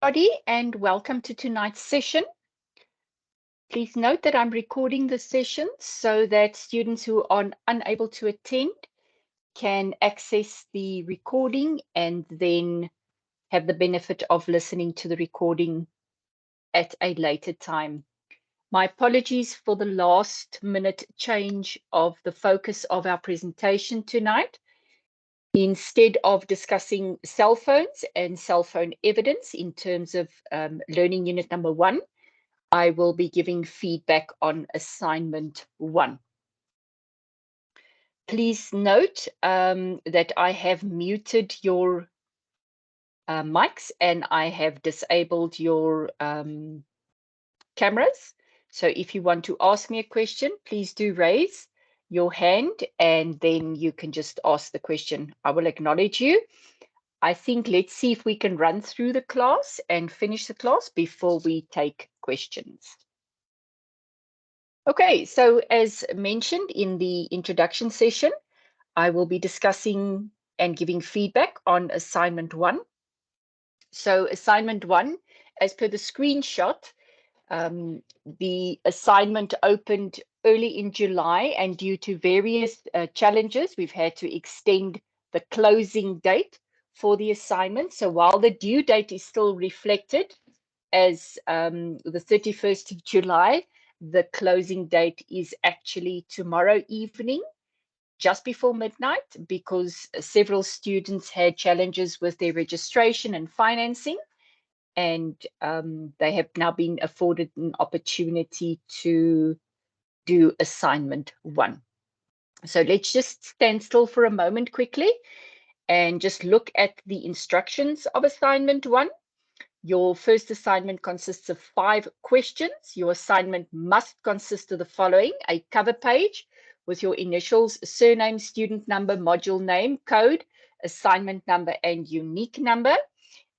Everybody, and welcome to tonight's session. Please note that I'm recording the session so that students who are unable to attend can access the recording and then have the benefit of listening to the recording at a later time. My apologies for the last minute change of the focus of our presentation tonight. Instead of discussing cell phones and cell phone evidence in terms of learning unit number 1, I will be giving feedback on assignment 1. Please note that I have muted your mics and I have disabled your cameras. So if you want to ask me a question, please do raise your hand and then you can just ask the question. I will acknowledge you. I think let's see if we can run through the class and finish the class before we take questions. Okay, so as mentioned in the introduction session, I will be discussing and giving feedback on assignment 1. So assignment 1, as per the screenshot, the assignment opened early in July, and due to various challenges, we've had to extend the closing date for the assignment. So while the due date is still reflected as the 31st of July, the closing date is actually tomorrow evening, just before midnight, because several students had challenges with their registration and financing, and they have now been afforded an opportunity to do assignment 1. So let's just stand still for a moment quickly and just look at the instructions of assignment 1. Your first assignment consists of 5 questions. Your assignment must consist of the following: a cover page with your initials, surname, student number, module name, code, assignment number, and unique number.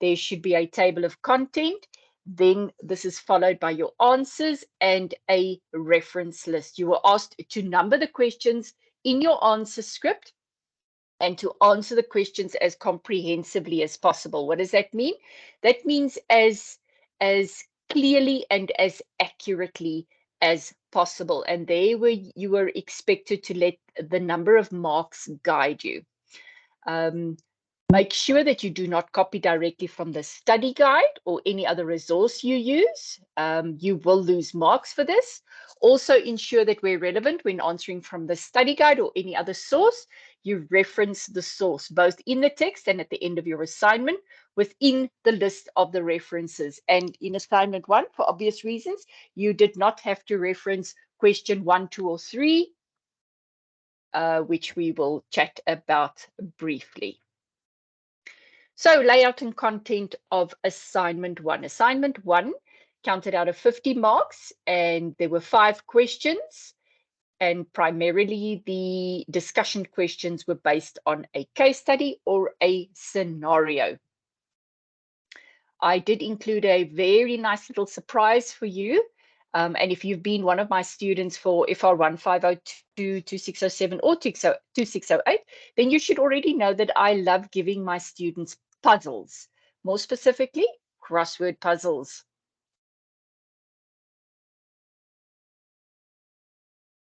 There should be a table of content. Then this is followed by your answers and a reference list. You were asked to number the questions in your answer script and to answer the questions as comprehensively as possible. What does that mean? That means as clearly and as accurately as possible. And there you were expected to let the number of marks guide you. Make sure that you do not copy directly from the study guide or any other resource you use. You will lose marks for this. Also ensure that where relevant, when answering from the study guide or any other source, you reference the source, both in the text and at the end of your assignment within the list of the references. And in assignment 1, for obvious reasons, you did not have to reference question 1, 2, or 3, which we will chat about briefly. So layout and content of assignment 1. Assignment 1 counted out of 50 marks, and there were 5 questions, and primarily the discussion questions were based on a case study or a scenario. I did include a very nice little surprise for you. And if you've been one of my students for FR1502, 2607, or 2608, then you should already know that I love giving my students puzzles, more specifically, crossword puzzles.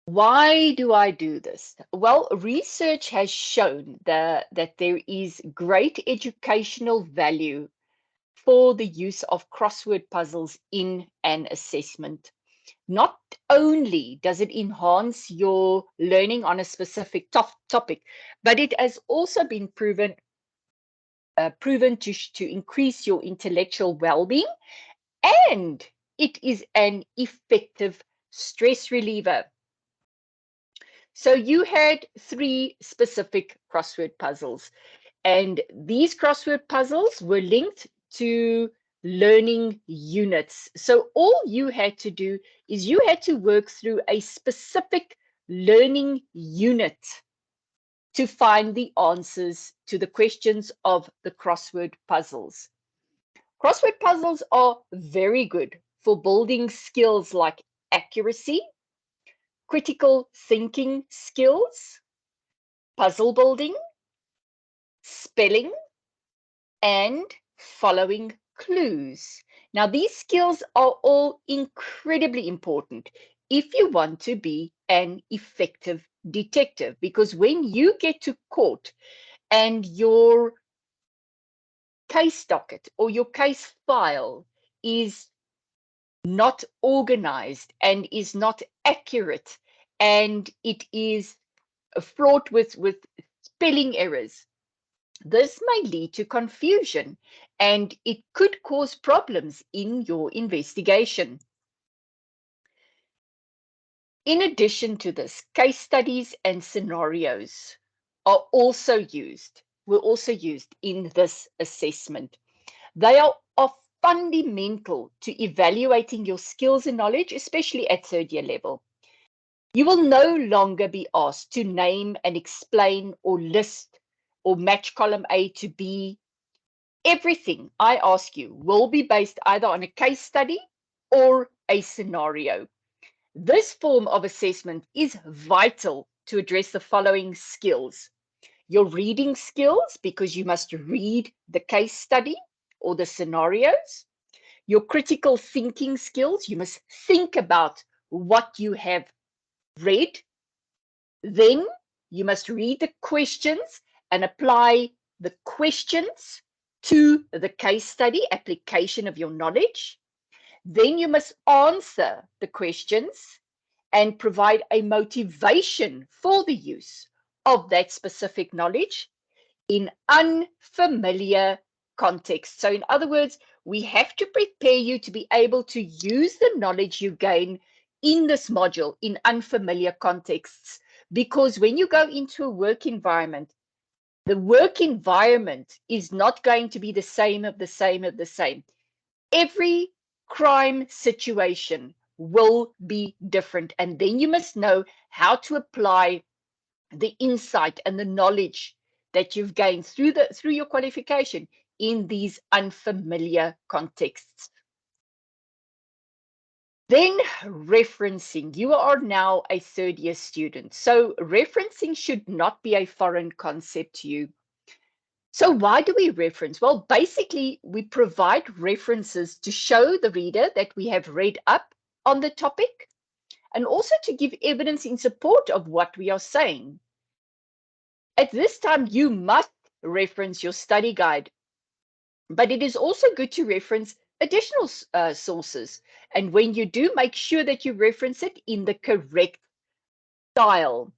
Why do I do this? Well, research has shown that there is great educational value for the use of crossword puzzles in an assessment. Not only does it enhance your learning on a specific topic, but it has also been proven to increase your intellectual well-being, and it is an effective stress reliever. So you had 3 specific crossword puzzles, and these crossword puzzles were linked to learning units. So all you had to do is you had to work through a specific learning unit to find the answers to the questions of the crossword puzzles. Crossword puzzles are very good for building skills like accuracy, critical thinking skills, puzzle building, spelling, and following clues. Now, these skills are all incredibly important if you want to be an effective detective, because when you get to court and your case docket or your case file is not organized and is not accurate, and it is fraught with spelling errors, this may lead to confusion and it could cause problems in your investigation. In addition to this, case studies and scenarios were also used in this assessment. They are fundamental to evaluating your skills and knowledge, especially at third year level. You will no longer be asked to name and explain or list or match column A to B. Everything I ask you will be based either on a case study or a scenario. This form of assessment is vital to address the following skills. Your reading skills, because you must read the case study or the scenarios. Your critical thinking skills, you must think about what you have read. Then you must read the questions and apply the questions to the case study, application of your knowledge. Then you must answer the questions and provide a motivation for the use of that specific knowledge in unfamiliar context. So in other words, we have to prepare you to be able to use the knowledge you gain in this module in unfamiliar contexts. Because when you go into a work environment, the work environment is not going to be the same of the same of the same. Every crime situation will be different. And then you must know how to apply the insight and the knowledge that you've gained through your qualification in these unfamiliar contexts. Then referencing. You are now a third year student, so referencing should not be a foreign concept to you. So why do we reference? Well, basically, we provide references to show the reader that we have read up on the topic, and also to give evidence in support of what we are saying. At this time, you must reference your study guide, but it is also good to reference additional sources. And when you do, make sure that you reference it in the correct style.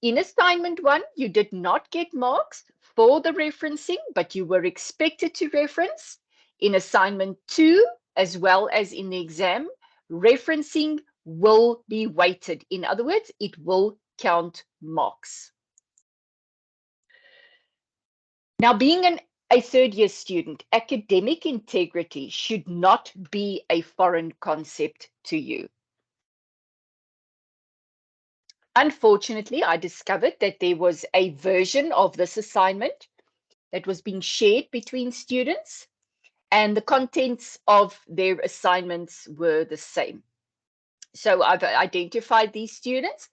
In assignment 1, you did not get marks for the referencing, but you were expected to reference. In assignment 2, as well as in the exam, referencing will be weighted. In other words, it will count marks. Now, being a third year student, academic integrity should not be a foreign concept to you. Unfortunately, I discovered that there was a version of this assignment that was being shared between students, and the contents of their assignments were the same. So I've identified these students,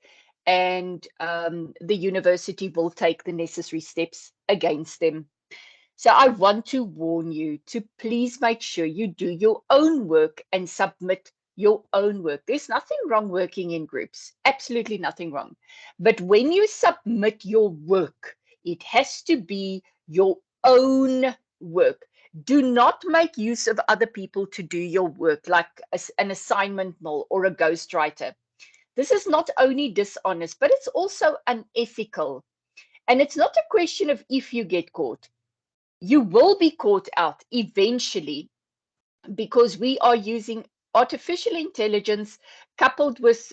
and the university will take the necessary steps against them. So I want to warn you to please make sure you do your own work and submit your own work. There's nothing wrong working in groups, absolutely nothing wrong. But when you submit your work, it has to be your own work. Do not make use of other people to do your work, like an assignment mill or a ghostwriter. This is not only dishonest, but it's also unethical. And it's not a question of if you get caught. You will be caught out eventually, because we are using artificial intelligence coupled with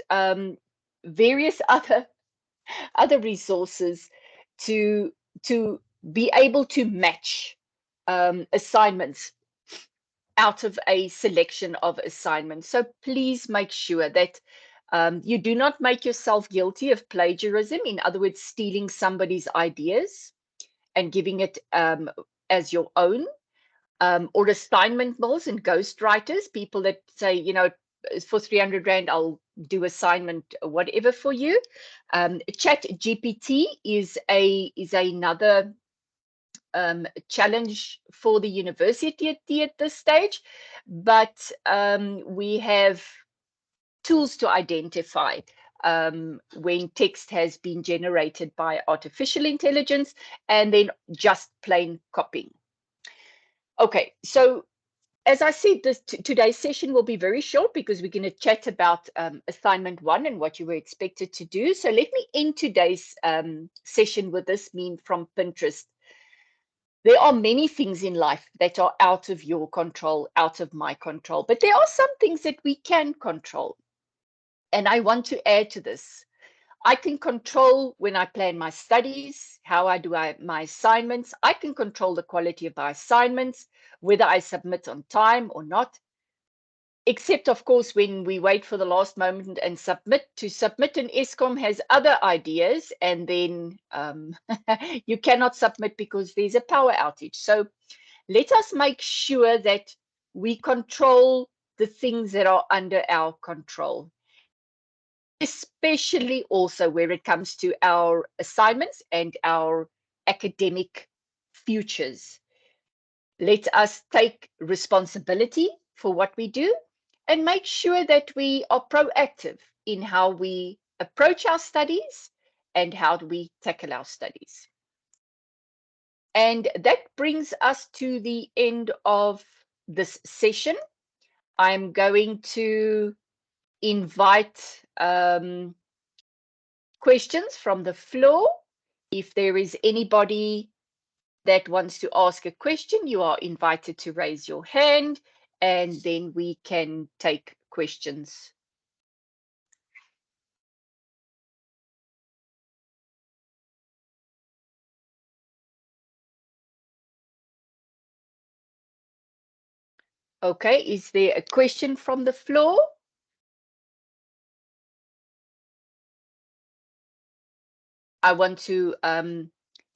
various other resources to be able to match assignments out of a selection of assignments. So please make sure that you do not make yourself guilty of plagiarism, in other words, stealing somebody's ideas and giving it as your own, or assignment mills and ghostwriters, people that say, you know, for 300 Rand, I'll do assignment, whatever for you. Chat GPT is another challenge for the university at this stage, but we have tools to identify when text has been generated by artificial intelligence and then just plain copying. Okay, so as I said, today's session will be very short because we're going to chat about assignment 1 and what you were expected to do. So let me end today's session with this meme from Pinterest. There are many things in life that are out of your control, out of my control, but there are some things that we can control. And I want to add to this. I can control when I plan my studies, how I do my assignments. I can control the quality of my assignments, whether I submit on time or not. Except, of course, when we wait for the last moment and submit. To submit, an ESCOM has other ideas, and then you cannot submit because there's a power outage. So let us make sure that we control the things that are under our control, especially also where it comes to our assignments and our academic futures. Let us take responsibility for what we do and make sure that we are proactive in how we approach our studies and how do we tackle our studies. And that brings us to the end of this session. I'm going to invite questions from the floor. If there is anybody that wants to ask a question, you are invited to raise your hand, and then we can take questions. Okay, is there a question from the floor? I want to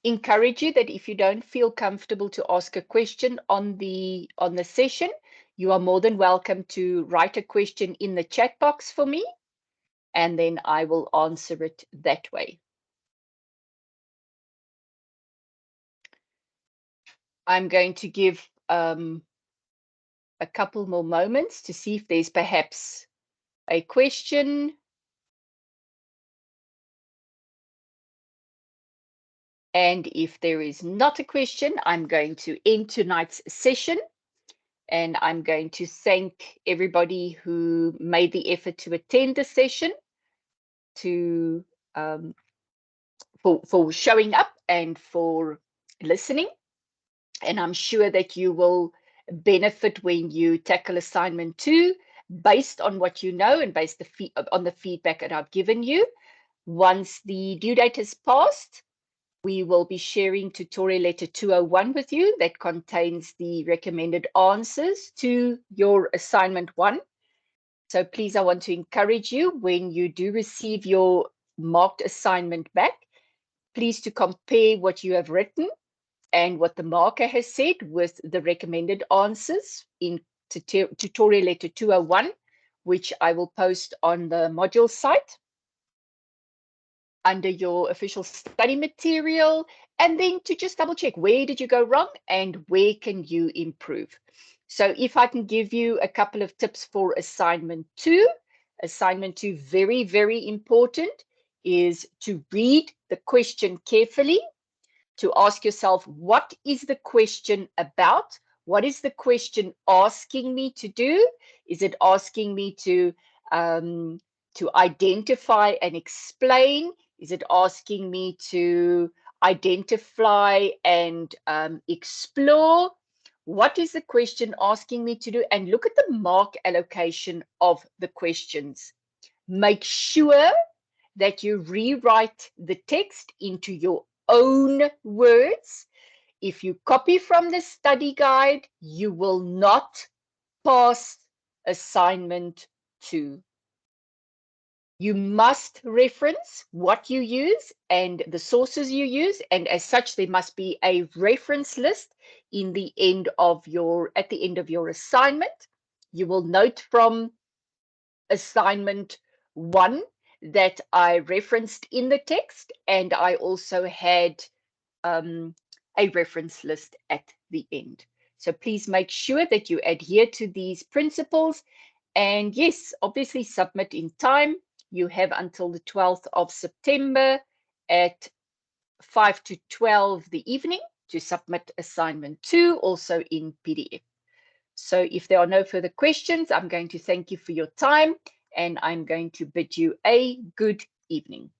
encourage you that if you don't feel comfortable to ask a question on the session, you are more than welcome to write a question in the chat box for me, and then I will answer it that way. I'm going to give a couple more moments to see if there's perhaps a question. And if there is not a question, I'm going to end tonight's session. And I'm going to thank everybody who made the effort to attend the session, for showing up and for listening. And I'm sure that you will benefit when you tackle assignment 2 based on what you know and based on the feedback that I've given you. Once the due date has passed, we will be sharing tutorial letter 201 with you that contains the recommended answers to your assignment 1. So please, I want to encourage you, when you do receive your marked assignment back, please to compare what you have written and what the marker has said with the recommended answers in tutorial letter 201, which I will post on the module site under your official study material, and then to just double check, where did you go wrong and where can you improve? So if I can give you a couple of tips for assignment 2, very, very important, is to read the question carefully, to ask yourself, what is the question about? What is the question asking me to do? Is it asking me to identify and explain? Is it asking me to identify and explore? What is the question asking me to do? And look at the mark allocation of the questions. Make sure that you rewrite the text into your own words. If you copy from the study guide, you will not pass assignment 2. You must reference what you use and the sources you use, and as such, there must be a reference list at the end of your assignment. You will note from assignment 1 that I referenced in the text, and I also had a reference list at the end. So please make sure that you adhere to these principles. And yes, obviously submit in time. You have until the 12th of September at 5 to 12 the evening to submit assignment 2, also in PDF. So if there are no further questions, I'm going to thank you for your time, and I'm going to bid you a good evening.